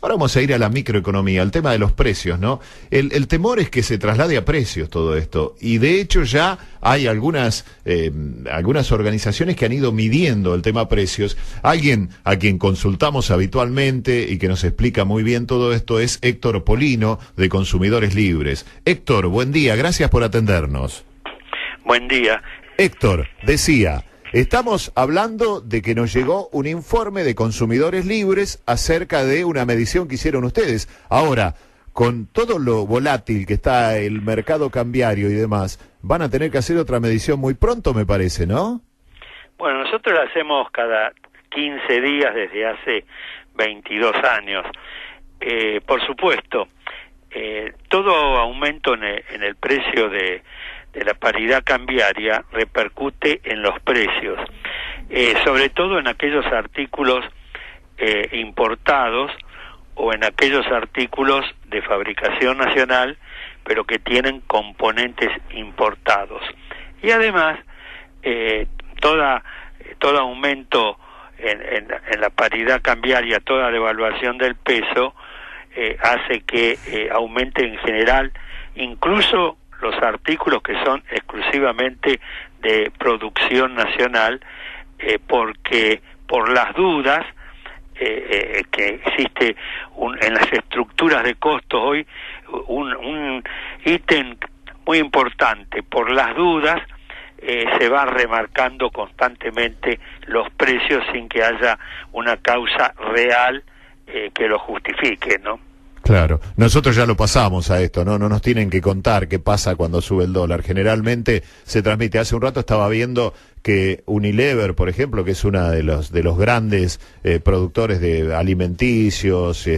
Ahora vamos a ir a la microeconomía, al tema de los precios, ¿no? El temor es que se traslade a precios todo esto, y de hecho ya hay algunas organizaciones que han ido midiendo el tema precios. Alguien a quien consultamos habitualmente y que nos explica muy bien todo esto es Héctor Polino, de Consumidores Libres. Héctor, buen día, gracias por atendernos. Buen día. Héctor, decía, estamos hablando de que nos llegó un informe de Consumidores Libres acerca de una medición que hicieron ustedes. Ahora, con todo lo volátil que está el mercado cambiario y demás, van a tener que hacer otra medición muy pronto, me parece, ¿no? Bueno, nosotros la hacemos cada 15 días desde hace 22 años. Por supuesto, todo aumento en el precio de la paridad cambiaria repercute en los precios, sobre todo en aquellos artículos importados o en aquellos artículos de fabricación nacional, pero que tienen componentes importados. Y además, todo aumento en la paridad cambiaria, toda devaluación del peso, hace que aumente en general incluso los artículos que son exclusivamente de producción nacional, porque por las dudas que existe en las estructuras de costos hoy un ítem muy importante. Por las dudas se va remarcando constantemente los precios sin que haya una causa real que lo justifique, ¿no? Claro, nosotros ya lo pasamos a esto, ¿no? No nos tienen que contar qué pasa cuando sube el dólar. Generalmente se transmite. Hace un rato estaba viendo que Unilever, por ejemplo, que es una de los grandes productores de alimenticios,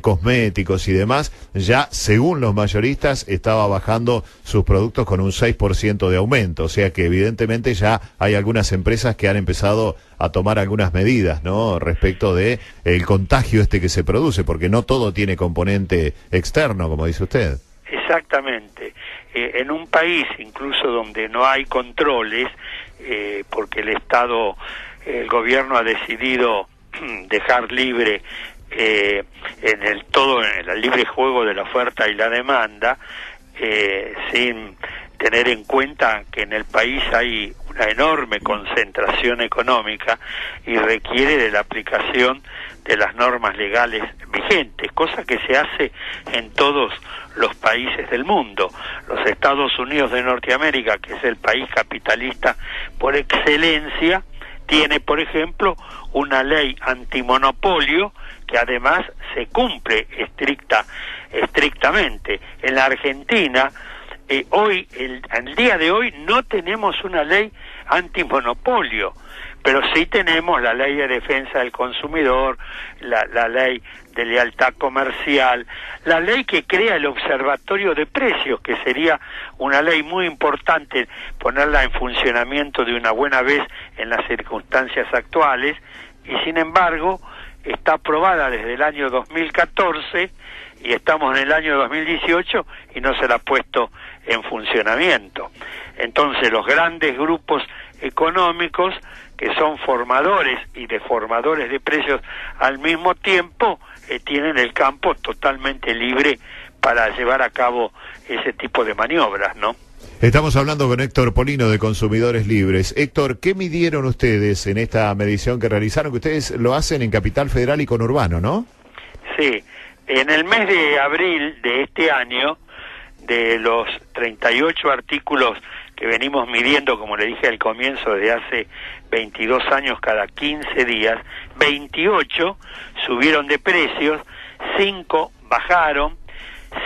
cosméticos y demás, ya según los mayoristas estaba bajando sus productos con un 6% de aumento. O sea que evidentemente ya hay algunas empresas que han empezado a tomar algunas medidas, ¿no? Respecto de el contagio que se produce, porque no todo tiene componente externo, como dice usted. Exactamente. En un país incluso donde no hay controles, porque el gobierno ha decidido dejar libre en el libre juego de la oferta y la demanda, sin tener en cuenta que en el país hay una enorme concentración económica y requiere de la aplicación de las normas legales vigentes, cosa que se hace en todos los países del mundo. Los Estados Unidos de Norteamérica, que es el país capitalista por excelencia, tiene, por ejemplo, una ley antimonopolio que además se cumple estrictamente. En la Argentina, al día de hoy no tenemos una ley antimonopolio, pero sí tenemos la ley de defensa del consumidor, la ley de lealtad comercial, la ley que crea el observatorio de precios, que sería una ley muy importante ponerla en funcionamiento de una buena vez en las circunstancias actuales, y sin embargo está aprobada desde el año 2014 y estamos en el año 2018 y no se la ha puesto en funcionamiento. Entonces los grandes grupos económicos, que son formadores y deformadores de precios al mismo tiempo, tienen el campo totalmente libre para llevar a cabo ese tipo de maniobras, ¿no? Estamos hablando con Héctor Polino de Consumidores Libres. Héctor, ¿qué midieron ustedes en esta medición que realizaron? Que ustedes lo hacen en Capital Federal y Conurbano, ¿no? Sí, en el mes de abril de este año, de los 38 artículos que venimos midiendo, como le dije al comienzo, desde hace 22 años cada 15 días, 28 subieron de precios, 5 bajaron,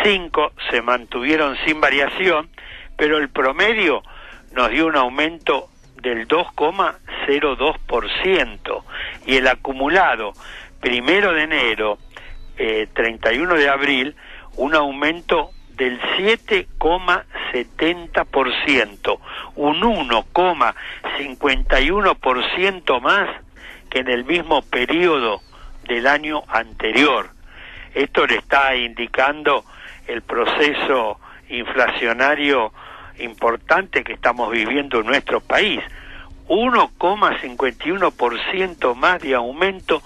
5 se mantuvieron sin variación, pero el promedio nos dio un aumento del 2,02%, y el acumulado 1 de enero, 31 de abril, un aumento del 7,70%, un 1,51% más que en el mismo periodo del año anterior. Esto le está indicando el proceso inflacionario importante que estamos viviendo en nuestro país. 1,51% más de aumento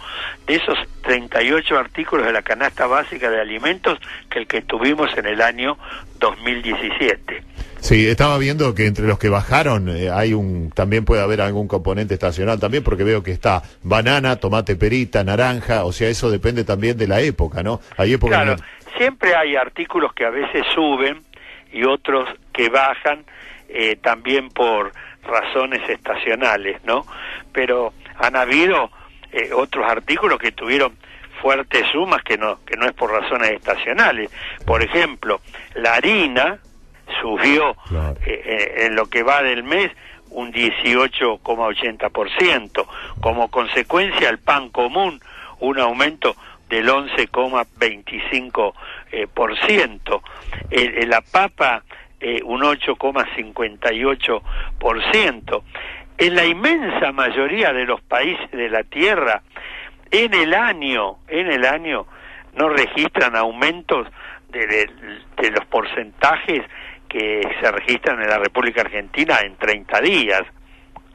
de esos 38 artículos de la canasta básica de alimentos que el que tuvimos en el año 2017. Sí, estaba viendo que entre los que bajaron también puede haber algún componente estacional también, porque veo que está banana, tomate perita, naranja, o sea, eso depende también de la época, ¿no? Hay épocas. Claro, siempre hay artículos que a veces suben y otros que bajan, también por razones estacionales, ¿no? Pero han habido otros artículos que tuvieron fuertes sumas que no es por razones estacionales. Por ejemplo, la harina subió, claro, en lo que va del mes un 18,80%. Como consecuencia, el pan común un aumento del 11,25%. La papa un 8,58%. En la inmensa mayoría de los países de la Tierra, en el año no registran aumentos de los porcentajes que se registran en la República Argentina en 30 días.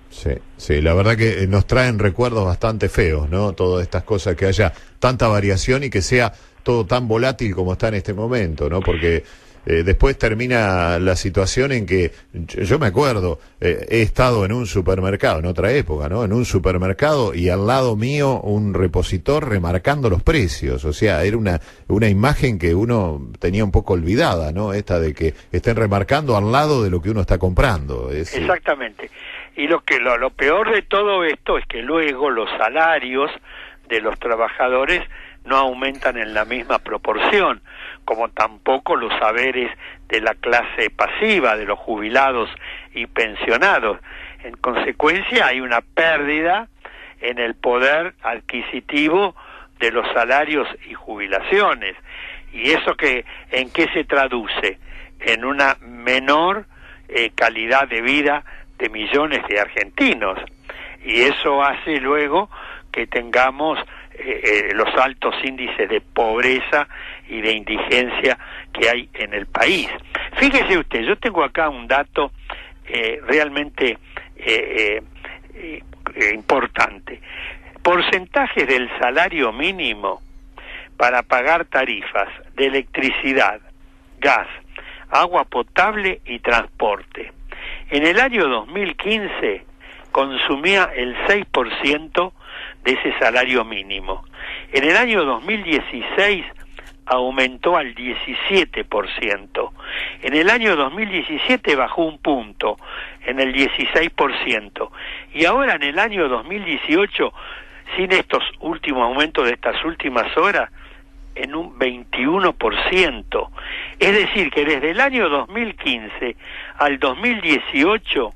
Sí, la verdad que nos traen recuerdos bastante feos, ¿no? Todas estas cosas, que haya tanta variación y que sea todo tan volátil como está en este momento, ¿no? Porque después termina la situación en que, yo me acuerdo, he estado en un supermercado, en otra época, ¿no? En un supermercado y al lado mío un repositor remarcando los precios, o sea, era una imagen que uno tenía un poco olvidada, ¿no? Esta de que estén remarcando al lado de lo que uno está comprando. Exactamente. Y lo peor de todo esto es que luego los salarios de los trabajadores no aumentan en la misma proporción, como tampoco los saberes de la clase pasiva, de los jubilados y pensionados. En consecuencia, hay una pérdida en el poder adquisitivo de los salarios y jubilaciones. ¿Y eso en qué se traduce? En una menor calidad de vida de millones de argentinos. Y eso hace luego que tengamos los altos índices de pobreza y de indigencia que hay en el país. Fíjese usted, yo tengo acá un dato realmente importante. Porcentajes del salario mínimo para pagar tarifas de electricidad, gas, agua potable y transporte. En el año 2015 consumía el 6% de ese salario mínimo. En el año 2016 aumentó al 17%. En el año 2017 bajó un punto, en el 16%. Y ahora en el año 2018, sin estos últimos aumentos de estas últimas horas, en un 21%. Es decir, que desde el año 2015 al 2018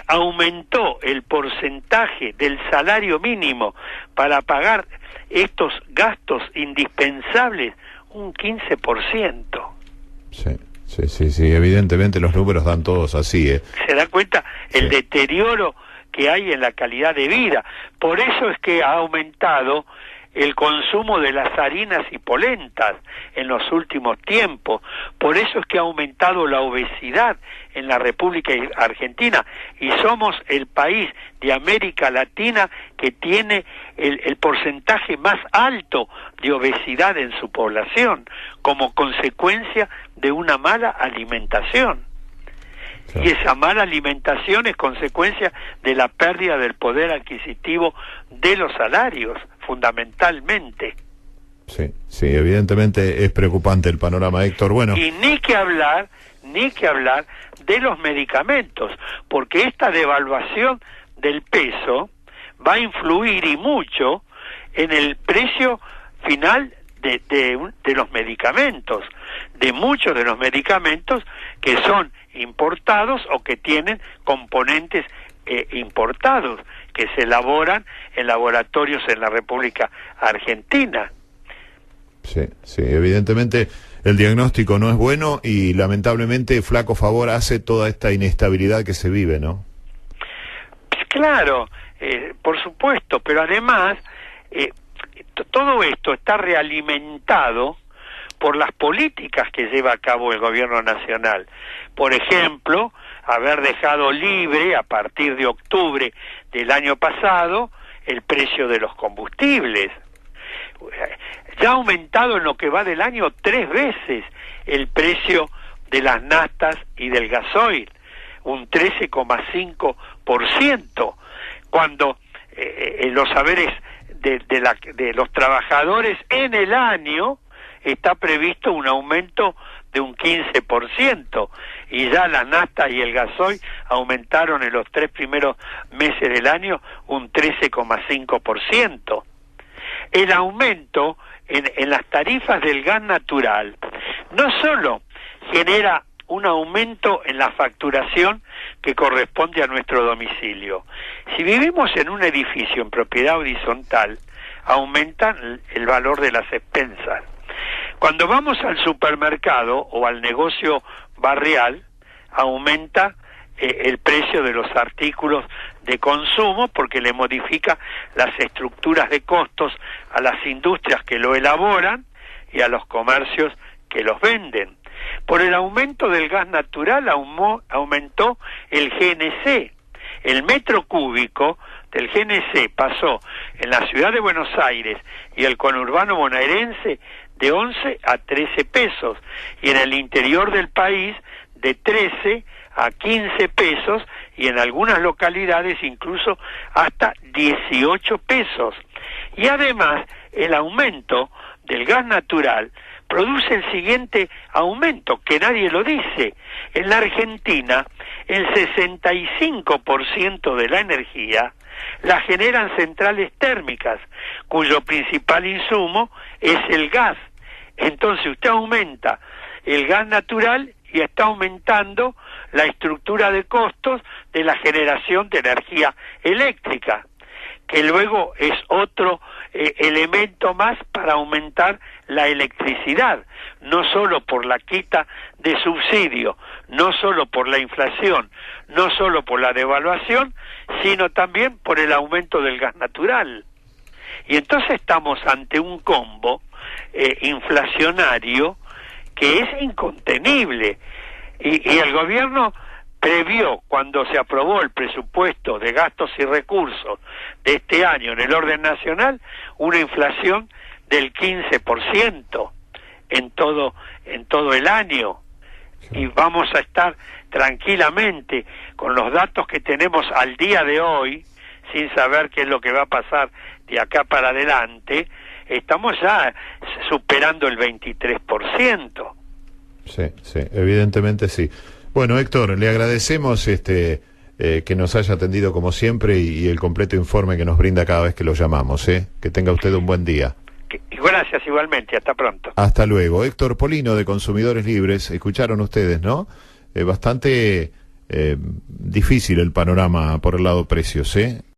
aumentó el porcentaje del salario mínimo para pagar estos gastos indispensables un 15%. Sí, evidentemente los números dan todos así, ¿Se da cuenta el deterioro que hay en la calidad de vida? Por eso es que ha aumentado el consumo de las harinas y polentas en los últimos tiempos. Por eso es que ha aumentado la obesidad en la República Argentina y somos el país de América Latina que tiene el porcentaje más alto de obesidad en su población como consecuencia de una mala alimentación. Y esa mala alimentación es consecuencia de la pérdida del poder adquisitivo de los salarios, fundamentalmente. Sí, evidentemente es preocupante el panorama, Héctor. Bueno. Y ni que hablar de los medicamentos, porque esta devaluación del peso va a influir y mucho en el precio final de los medicamentos, de muchos de los medicamentos que son importados o que tienen componentes importados, que se elaboran en laboratorios en la República Argentina. Sí, evidentemente el diagnóstico no es bueno y lamentablemente flaco favor hace toda esta inestabilidad que se vive, ¿no? Claro, por supuesto, pero además todo esto está realimentado por las políticas que lleva a cabo el gobierno nacional. Por ejemplo, haber dejado libre a partir de octubre del año pasado el precio de los combustibles. Ya ha aumentado en lo que va del año 3 veces el precio de las naftas y del gasoil, un 13,5%, cuando los saberes de los trabajadores en el año está previsto un aumento de un 15%, y ya la nafta y el gasoil aumentaron en los 3 primeros meses del año un 13,5%. El aumento en las tarifas del gas natural no solo genera un aumento en la facturación que corresponde a nuestro domicilio. Si vivimos en un edificio en propiedad horizontal, aumenta el valor de las expensas. Cuando vamos al supermercado o al negocio barrial, aumenta el precio de los artículos de consumo, porque le modifica las estructuras de costos a las industrias que lo elaboran y a los comercios que los venden. Por el aumento del gas natural aumentó el GNC. El metro cúbico del GNC pasó en la ciudad de Buenos Aires y el conurbano bonaerense de 11 a 13 pesos, y en el interior del país de 13 a 15 pesos, y en algunas localidades incluso hasta 18 pesos. Y además el aumento del gas natural produce el siguiente aumento, que nadie lo dice. En la Argentina, el 65% de la energía la generan centrales térmicas, cuyo principal insumo es el gas. Entonces usted aumenta el gas natural y está aumentando la estructura de costos de la generación de energía eléctrica, que luego es otro elemento más para aumentar la electricidad, no solo por la quita de subsidio, no solo por la inflación, no solo por la devaluación, sino también por el aumento del gas natural. Y entonces estamos ante un combo inflacionario que es incontenible, y el gobierno previó, cuando se aprobó el presupuesto de gastos y recursos de este año en el orden nacional, una inflación del 15% en todo el año, y vamos a estar tranquilamente con los datos que tenemos al día de hoy, sin saber qué es lo que va a pasar de acá para adelante. Estamos ya superando el 23%. Sí, evidentemente sí. Bueno, Héctor, le agradecemos que nos haya atendido como siempre y el completo informe que nos brinda cada vez que lo llamamos. Que tenga usted un buen día. Gracias igualmente, hasta pronto. Hasta luego. Héctor Polino, de Consumidores Libres. Escucharon ustedes, ¿no? Bastante difícil el panorama por el lado precios,